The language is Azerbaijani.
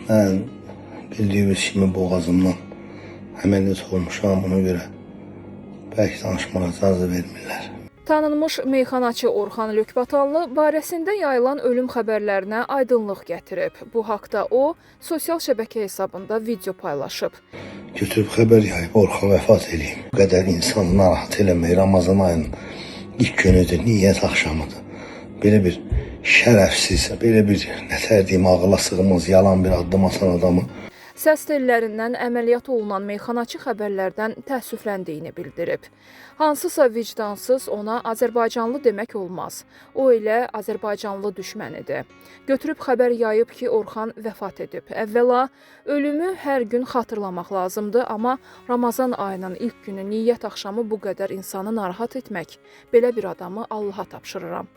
Mən bildiyiniz kimi boğazımdan əməliyyat olmuşam, ona görə bəlkə danışmağa icazə vermirlər. Tanınmış meyxanaçı Orxan Lökbatallı barəsində yayılan ölüm xəbərlərinə aydınlıq gətirib. Bu haqda o, sosial şəbəkə hesabında video paylaşıb. Götürüb xəbər yayıb Orxan vəfat eləyib. Bu qədər insanı narahat eləmək, Ramazan ayının ilk günüdür, niyyət axşamıdır. Belə bir şərəfsiz, belə bir nətər deyim, ağıla sığmaz, yalan bir addım atan adamı Səs tellərindən əməliyyat olunan meyxanaçı xəbərlərdən təəssüfləndiyini bildirib. Hansısa vicdansız ona Azərbaycanlı demək olmaz. O elə Azərbaycanlı düşmənidir. Götürüb xəbər yayıb ki, Orxan vəfat edib. Əvvəla, ölümü hər gün xatırlamaq lazımdır, amma Ramazan ayının ilk günü niyyət axşamı bu qədər insanı narahat etmək, belə bir adamı Allaha tapşırıram.